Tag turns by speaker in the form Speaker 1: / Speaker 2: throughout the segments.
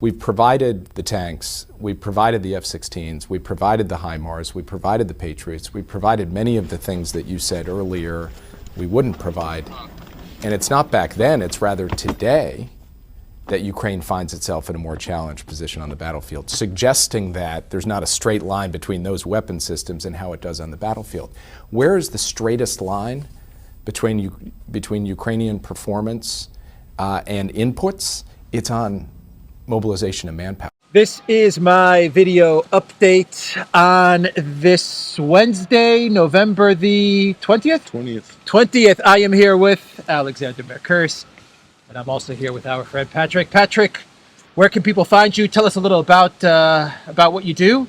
Speaker 1: We've provided the tanks, we've provided the F-16s, we provided the HIMARS, we provided the Patriots, we provided many of the things that you said earlier we wouldn't provide. And it's not back then, it's rather today that Ukraine finds itself in a more challenged position on the battlefield, suggesting that there's not a straight line between those weapon systems and how it does on the battlefield. Where is the straightest line between Ukrainian performance and inputs? It's on mobilization of manpower.
Speaker 2: This is my video update on this Wednesday, November the 20th? 20th. I am here with Alexander Merkurs, and I'm also here with our friend Patrick. Patrick, where can people find you? Tell us a little about what you do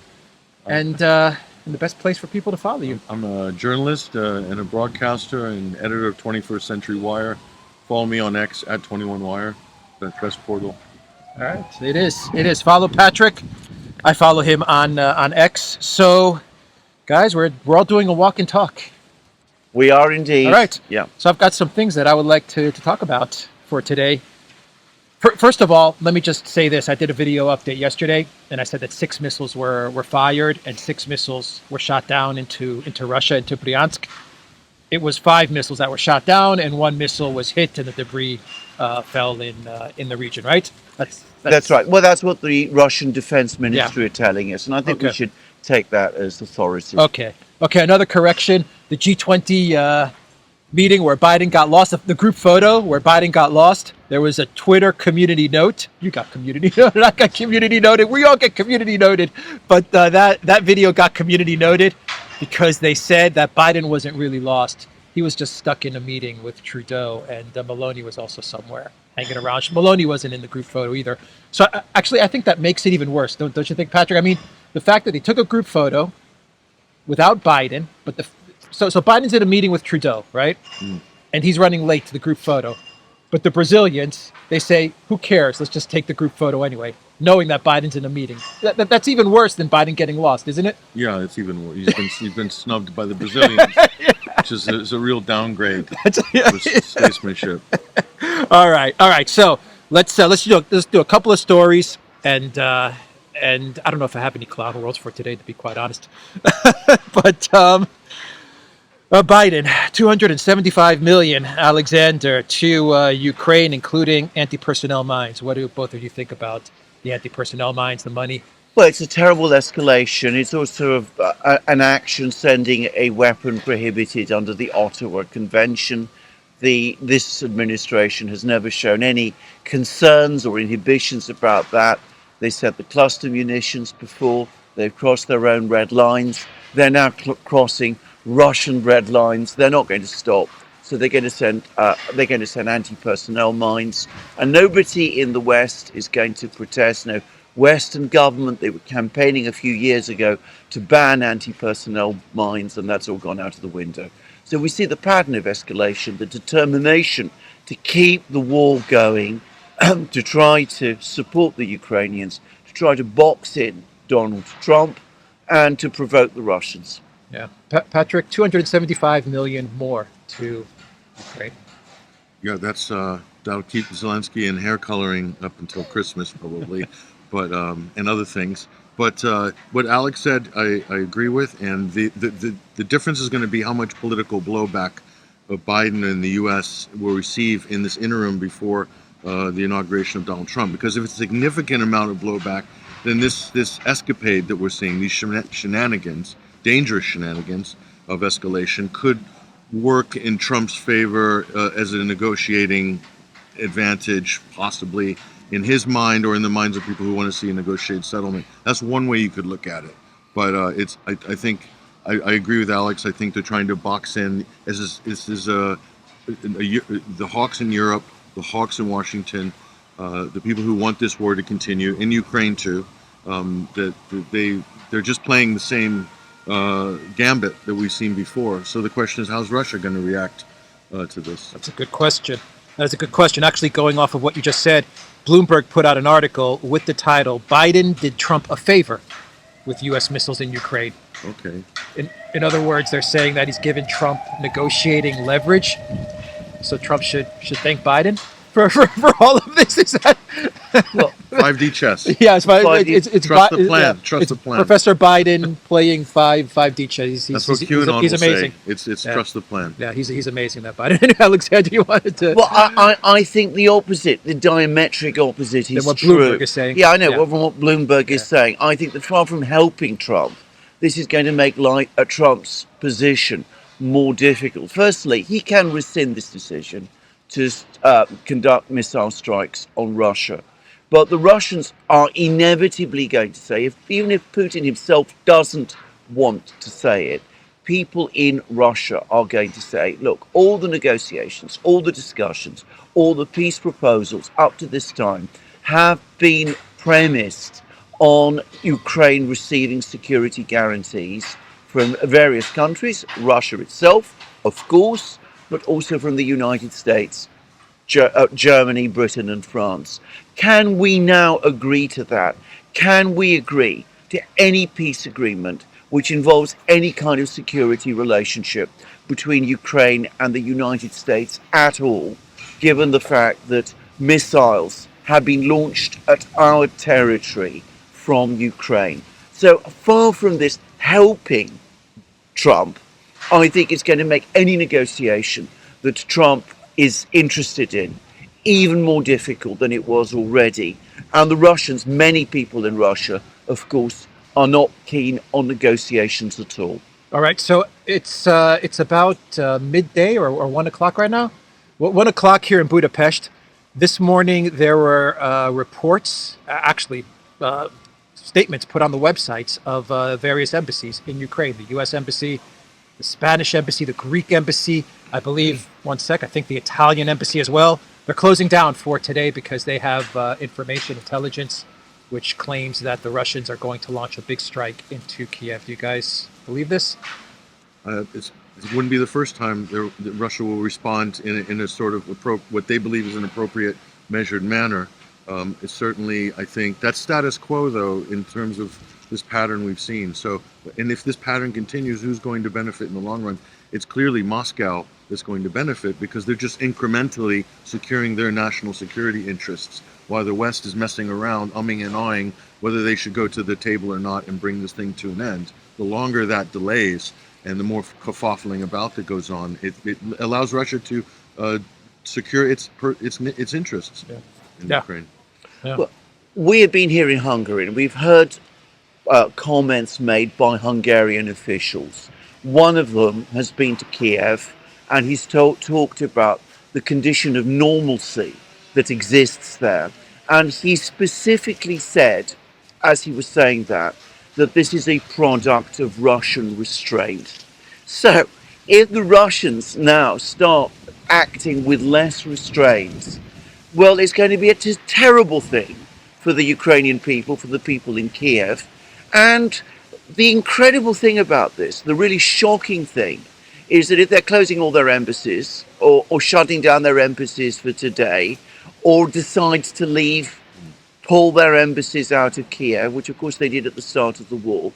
Speaker 2: and the best place for people to follow you.
Speaker 3: I'm a journalist and a broadcaster and editor of 21st Century Wire. Follow me on X at 21Wire, the press portal.
Speaker 2: All right, it is. Follow Patrick. I follow him on X. So, guys, we're all doing a walk and talk.
Speaker 4: We are indeed.
Speaker 2: All right.
Speaker 4: Yeah.
Speaker 2: So I've got some things that I would like to talk about for today. First of all, let me just say this. I did a video update yesterday, and I said that 6 missiles were fired and 6 missiles were shot down into Russia, into Bryansk. It was 5 missiles that were shot down, and 1 missile was hit, and the debris fell in the region. Right?
Speaker 4: That's right. Well, that's what the Russian Defense Ministry are telling us, and I think we should take that as authority.
Speaker 2: Okay. Another correction: the G20 meeting where Biden got lost, the group photo where Biden got lost. There was a Twitter community note. You got community noted. I got community noted. We all get community noted, but that video got community noted because they said that Biden wasn't really lost. He was just stuck in a meeting with Trudeau, and Maloney was also somewhere hanging around. Maloney wasn't in the group photo either. So actually, I think that makes it even worse. Don't you think, Patrick? I mean, the fact that they took a group photo without Biden, but so Biden's in a meeting with Trudeau, right? And he's running late to the group photo. But the Brazilians, they say, who cares? Let's just take the group photo anyway, knowing that Biden's in a meeting. That's even worse than Biden getting lost, isn't it?
Speaker 3: Yeah, it's even worse. He's been snubbed by the Brazilians, which is a real downgrade for statesmanship.
Speaker 2: All right. So let's do a couple of stories, and I don't know if I have any cloud worlds for today, to be quite honest. But Biden, $275 million, Alexander, to Ukraine, including anti-personnel mines. What do both of you think about the anti-personnel mines, the money?
Speaker 4: Well, it's a terrible escalation. It's also an action sending a weapon prohibited under the Ottawa Convention. This administration has never shown any concerns or inhibitions about that. They sent the cluster munitions before. They've crossed their own red lines. They're now crossing Russian red lines. They're not going to stop. So they're going to send anti-personnel mines, and nobody in the West is going to protest. No Western government. They were campaigning a few years ago to ban anti-personnel mines, and that's all gone out of the window. So we see the pattern of escalation, the determination to keep the war going, to try to support the Ukrainians, to try to box in Donald Trump, and to provoke the Russians.
Speaker 2: Yeah, Patrick, 275 million more to Ukraine.
Speaker 3: Yeah, that'll keep Zelensky in hair coloring up until Christmas probably, but and other things. But what Alex said, I agree with, and the difference is going to be how much political blowback Biden and the U.S. will receive in this interim before the inauguration of Donald Trump. Because if it's a significant amount of blowback, then this escapade that we're seeing, these shenanigans, dangerous shenanigans of escalation, could work in Trump's favor as a negotiating advantage, possibly in his mind or in the minds of people who want to see a negotiated settlement. That's one way you could look at it. But I think I agree with Alex. I think they're trying to box in the hawks in Europe, the hawks in Washington, the people who want this war to continue in Ukraine too. They're just playing the same gambit that we've seen before. So the question is, how's Russia going to react to this?
Speaker 2: That's a good question. Actually, going off of what you just said, Bloomberg put out an article with the title, Biden did Trump a favor with U.S. missiles in Ukraine.
Speaker 3: Okay.
Speaker 2: In other words, they're saying that he's given Trump negotiating leverage. So Trump should thank Biden. for all of this? Is that
Speaker 4: Well,
Speaker 3: 5D chess.
Speaker 2: yeah? It's
Speaker 3: Trust the plan.
Speaker 2: yeah,
Speaker 3: Trust
Speaker 2: it's
Speaker 3: the plan.
Speaker 2: Professor Biden playing 5D chess.
Speaker 3: That's what QAnon
Speaker 2: he's
Speaker 3: will
Speaker 2: amazing.
Speaker 3: say. It's
Speaker 2: Yeah.
Speaker 3: trust the plan.
Speaker 2: Yeah, he's amazing. That Biden. Alexander, you wanted to?
Speaker 4: well, I think the opposite, the diametric opposite is
Speaker 2: what
Speaker 4: true.
Speaker 2: Bloomberg is saying.
Speaker 4: Yeah, I know.
Speaker 2: Yeah.
Speaker 4: Well, from what Bloomberg is saying, I think that far from helping Trump, this is going to make Trump's position more difficult. Firstly, he can rescind this decision to conduct missile strikes on Russia. But the Russians are inevitably going to say, even if Putin himself doesn't want to say it, people in Russia are going to say, look, all the negotiations, all the discussions, all the peace proposals up to this time have been premised on Ukraine receiving security guarantees from various countries, Russia itself, of course, but also from the United States, Germany, Britain, and France. Can we now agree to that? Can we agree to any peace agreement which involves any kind of security relationship between Ukraine and the United States at all, given the fact that missiles have been launched at our territory from Ukraine? So far from this helping Trump, I think it's going to make any negotiation that Trump is interested in even more difficult than it was already. And the Russians, many people in Russia, of course, are not keen on negotiations at all.
Speaker 2: All right, so it's about midday or 1 o'clock right now. 1 o'clock here in Budapest. This morning there were reports, statements put on the websites of various embassies in Ukraine: the U.S. embassy, the Spanish embassy, the Greek embassy. I believe, I think the Italian embassy as well. They're closing down for today because they have intelligence, which claims that the Russians are going to launch a big strike into Kiev. Do you guys believe this?
Speaker 3: It wouldn't be the first time that Russia will respond in a sort of what they believe is an appropriate, measured manner. It's certainly, I think, that's status quo, though, in terms of this pattern we've seen. So, and if this pattern continues, who's going to benefit in the long run? It's clearly Moscow that's going to benefit because they're just incrementally securing their national security interests while the West is messing around, umming and ahhing whether they should go to the table or not and bring this thing to an end. The longer that delays and the more kerfuffling about that goes on, it allows Russia to secure its interests in Ukraine.
Speaker 2: Yeah.
Speaker 4: Well, we have been here in Hungary and we've heard comments made by Hungarian officials. One of them has been to Kiev and he's talked about the condition of normalcy that exists there. And he specifically said, as he was saying that this is a product of Russian restraint. So if the Russians now start acting with less restraint, well, it's going to be a terrible thing for the Ukrainian people, for the people in Kiev. And the incredible thing about this, the really shocking thing, is that if they're closing all their embassies or shutting down their embassies for today, or decides to pull their embassies out of Kiev, which of course they did at the start of the war,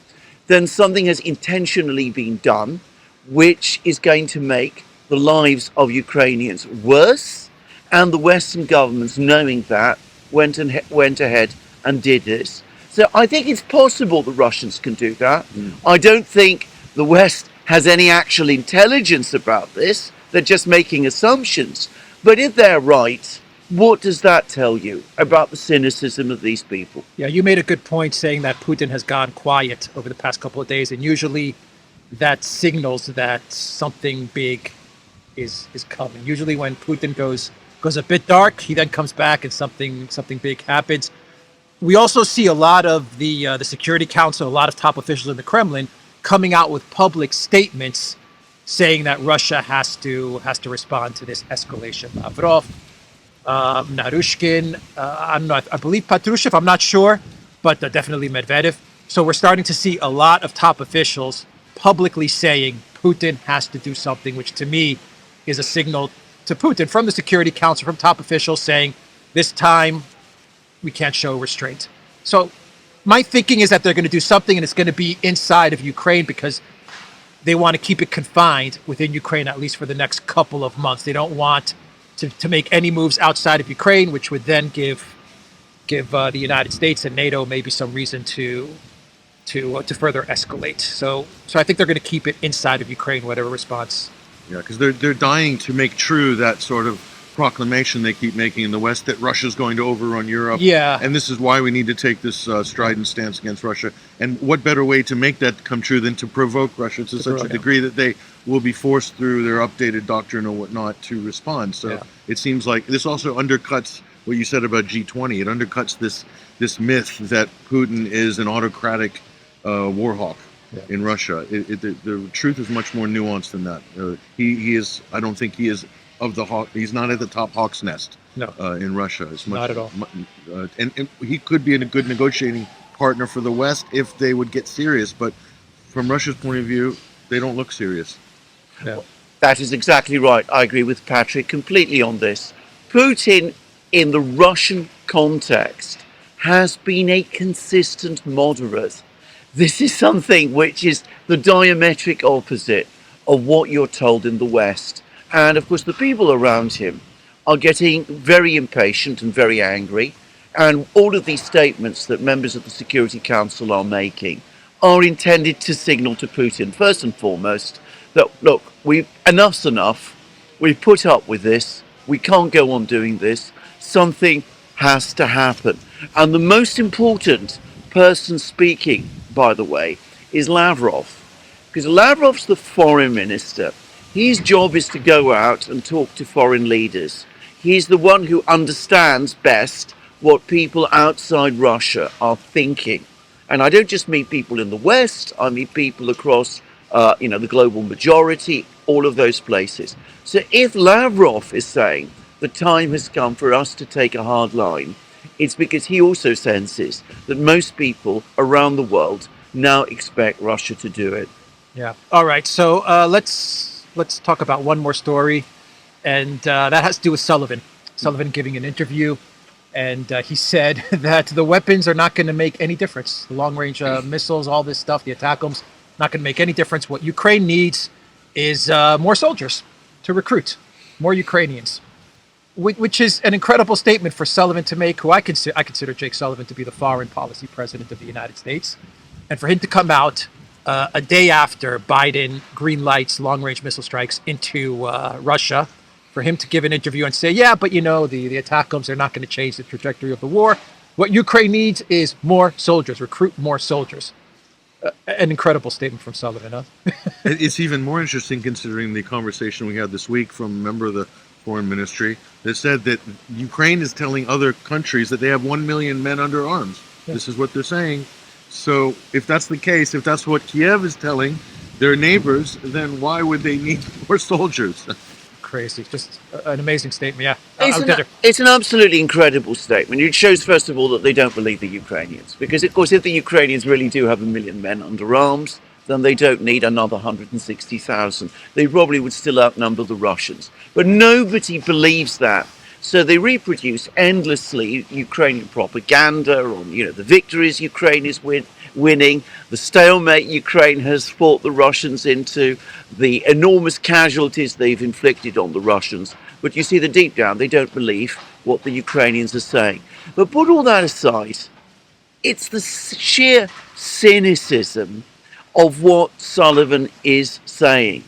Speaker 4: then something has intentionally been done, which is going to make the lives of Ukrainians worse. And the Western governments, knowing that, went ahead and did this. So I think it's possible the Russians can do that. I don't think the West has any actual intelligence about this. They're just making assumptions. But if they're right, what does that tell you about the cynicism of these people?
Speaker 2: Yeah, you made a good point saying that Putin has gone quiet over the past couple of days, and usually that signals that something big is coming. Usually when Putin goes a bit dark, he then comes back and something big happens. We also see a lot of the Security Council, a lot of top officials in the Kremlin coming out with public statements saying that Russia has to respond to this escalation. Lavrov, Narushkin, I believe Patrushev, I'm not sure, but definitely Medvedev. So we're starting to see a lot of top officials publicly saying Putin has to do something, which to me is a signal to Putin from the Security Council, from top officials saying this time we can't show restraint. So my thinking is that they're going to do something and it's going to be inside of Ukraine because they want to keep it confined within Ukraine, at least for the next couple of months. They don't want to make any moves outside of Ukraine, which would then give the United States and NATO maybe some reason to further escalate. So I think they're going to keep it inside of Ukraine, whatever response.
Speaker 3: Yeah, because they're dying to make true that sort of proclamation they keep making in the West that Russia's going to overrun Europe.
Speaker 2: Yeah.
Speaker 3: And this is why we need to take this strident stance against Russia. And what better way to make that come true than to provoke Russia to such a degree that they will be forced through their updated doctrine or whatnot to respond. So it seems like this also undercuts what you said about G20. It undercuts this myth that Putin is an autocratic war hawk in Russia. The truth is much more nuanced than that. He is. I don't think he is of the hawk. He's not at the top hawk's nest.
Speaker 2: No.
Speaker 3: In Russia, it's much,
Speaker 2: not at all.
Speaker 3: And he could be a good negotiating partner for the West if they would get serious. But from Russia's point of view, they don't look serious.
Speaker 2: Yeah.
Speaker 4: That is exactly right. I agree with Patrick completely on this. Putin, in the Russian context, has been a consistent moderate. This is something which is the diametric opposite of what you're told in the West. And of course, the people around him are getting very impatient and very angry. And all of these statements that members of the Security Council are making are intended to signal to Putin, first and foremost, that, look, enough's enough. We've put up with this. We can't go on doing this. Something has to happen. And the most important person speaking, by the way, is Lavrov. Because Lavrov's the foreign minister. His job is to go out and talk to foreign leaders. He's the one who understands best what people outside Russia are thinking. And I don't just mean people in the West, I mean people across the global majority, all of those places. So if Lavrov is saying the time has come for us to take a hard line, it's because he also senses that most people around the world now expect Russia to do it.
Speaker 2: Yeah. All right. So let's talk about one more story, and that has to do with Sullivan. Sullivan giving an interview, and he said that the weapons are not going to make any difference. The long-range missiles, all this stuff, the ATACMS, not going to make any difference. What Ukraine needs is more soldiers to recruit, more Ukrainians, which is an incredible statement for Sullivan to make, who I consider Jake Sullivan to be the foreign policy president of the United States. And for him to come out a day after Biden green lights long-range missile strikes into Russia, for him to give an interview and say, yeah, but the ATACMS are not going to change the trajectory of the war. What Ukraine needs is more soldiers, recruit more soldiers. An incredible statement from Sullivan, huh?
Speaker 3: It's even more interesting considering the conversation we had this week from a member of the foreign ministry that said that Ukraine is telling other countries that they have 1 million men under arms. Yeah. This is what they're saying. So if that's the case, if that's what Kiev is telling their neighbors, then why would they need more soldiers?
Speaker 2: Crazy. Just an amazing statement, yeah.
Speaker 4: It's an absolutely incredible statement. It shows, first of all, that they don't believe the Ukrainians. Because, of course, if the Ukrainians really do have 1 million men under arms, then they don't need another 160,000. They probably would still outnumber the Russians. But nobody believes that. So they reproduce endlessly Ukrainian propaganda on, the victories Ukraine is winning, the stalemate Ukraine has fought the Russians into, the enormous casualties they've inflicted on the Russians. But you see that deep down, they don't believe what the Ukrainians are saying. But put all that aside, it's the sheer cynicism of what Sullivan is saying.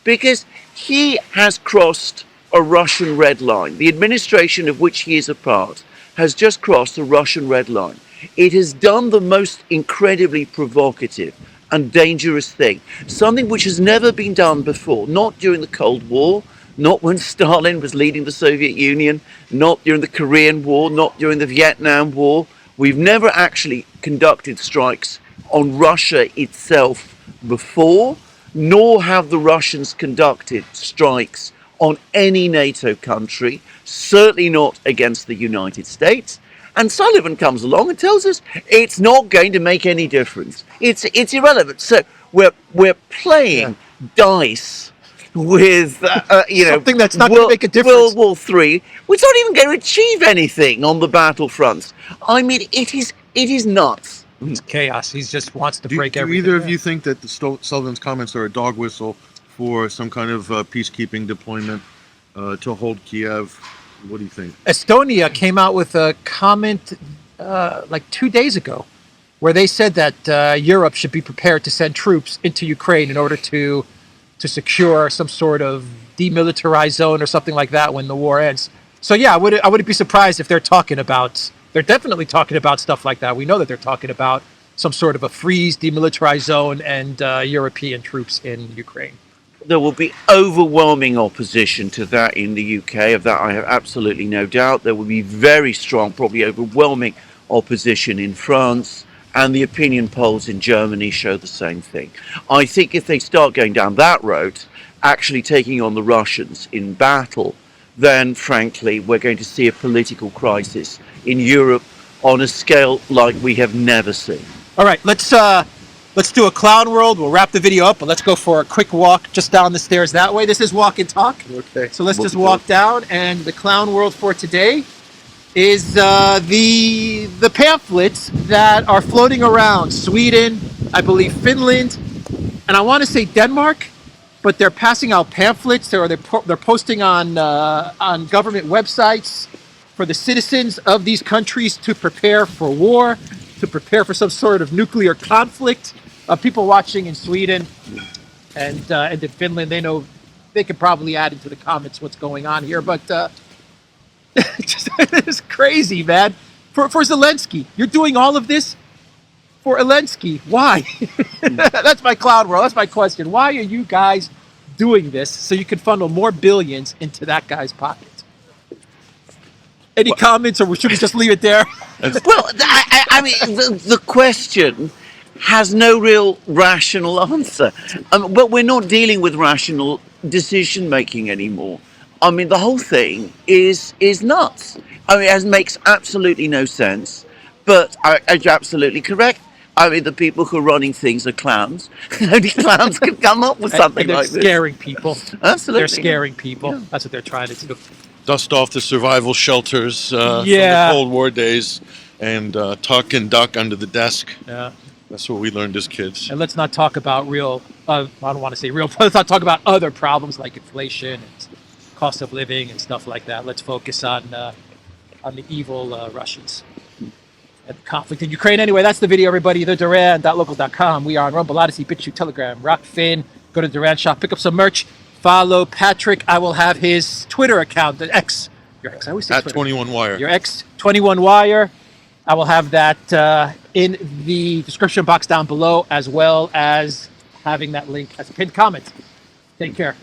Speaker 4: Because he has crossed a Russian red line. The administration of which he is a part has just crossed a Russian red line. It has done the most incredibly provocative and dangerous thing, something which has never been done before, not during the Cold War, not when Stalin was leading the Soviet Union, not during the Korean War, not during the Vietnam War. We've never actually conducted strikes on Russia itself before, nor have the Russians conducted strikes on any NATO country, certainly not against the United States. And Sullivan comes along and tells us it's not going to make any difference. It's irrelevant. So we're playing dice with
Speaker 2: something that's not going to make a difference.
Speaker 4: World War III, which is not even going to achieve anything on the battlefronts. I mean, it is nuts.
Speaker 2: It's chaos. He just wants to break everything.
Speaker 3: Do either of you think that Sullivan's comments are a dog whistle for some kind of peacekeeping deployment to hold Kiev. What do you think?
Speaker 2: Estonia came out with a comment like 2 days ago where they said that Europe should be prepared to send troops into Ukraine in order to secure some sort of demilitarized zone or something like that when the war ends. So yeah, I wouldn't be surprised if they're definitely talking about stuff like that. We know that they're talking about some sort of a freeze, demilitarized zone, and European troops in Ukraine.
Speaker 4: There will be overwhelming opposition to that in the UK. Of that, I have absolutely no doubt. There will be very strong, probably overwhelming opposition in France, and the opinion polls in Germany show the same thing. I think if they start going down that road, actually taking on the Russians in battle, then frankly, we're going to see a political crisis in Europe on a scale like we have never seen.
Speaker 2: All right, let's do a clown world. We'll wrap the video up, but let's go for a quick walk just down the stairs that way. This is walk and talk.
Speaker 3: Okay.
Speaker 2: So let's just walk down, and the clown world for today is the pamphlets that are floating around Sweden, I believe Finland, and I want to say Denmark, but they're passing out pamphlets, or they're posting on government websites for the citizens of these countries to prepare for war, to prepare for some sort of nuclear conflict. People watching in Sweden and in Finland, they know they could probably add into the comments what's going on here, but it's crazy, man. For Zelensky, you're doing all of this for Zelensky. Why? That's my cloud world. That's my question. Why are you guys doing this so you can funnel more billions into that guy's pocket? Any comments, or should we just leave it there?
Speaker 4: Well, I mean, the question has no real rational answer. But we're not dealing with rational decision making anymore. I mean, the whole thing is nuts. I mean, it makes absolutely no sense. But you're absolutely correct. I mean, the people who are running things are clowns. Only clowns can come up with something
Speaker 2: and they're
Speaker 4: like this.
Speaker 2: scaring people.
Speaker 4: Absolutely.
Speaker 2: They're scaring people. Yeah. That's what they're trying to do.
Speaker 3: Dust off the survival shelters from the Cold War days and tuck and duck under the desk.
Speaker 2: Yeah.
Speaker 3: That's what we learned as kids.
Speaker 2: And let's not talk about I don't want to say real, let's not talk about other problems like inflation and cost of living and stuff like that. Let's focus on the evil Russians and the conflict in Ukraine. Anyway, that's the video, everybody. The Duran.local.com. We are on Rumble, ODYSEE, BitChute, Telegram, Rockfin. Go to Duran Shop, pick up some merch. Follow Patrick. I will have his Twitter account, the X. Your X. I always say
Speaker 3: at
Speaker 2: Twitter.
Speaker 3: 21Wire.
Speaker 2: Your X, 21Wire. I will have that in the description box down below, as well as having that link as a pinned comment. Take care.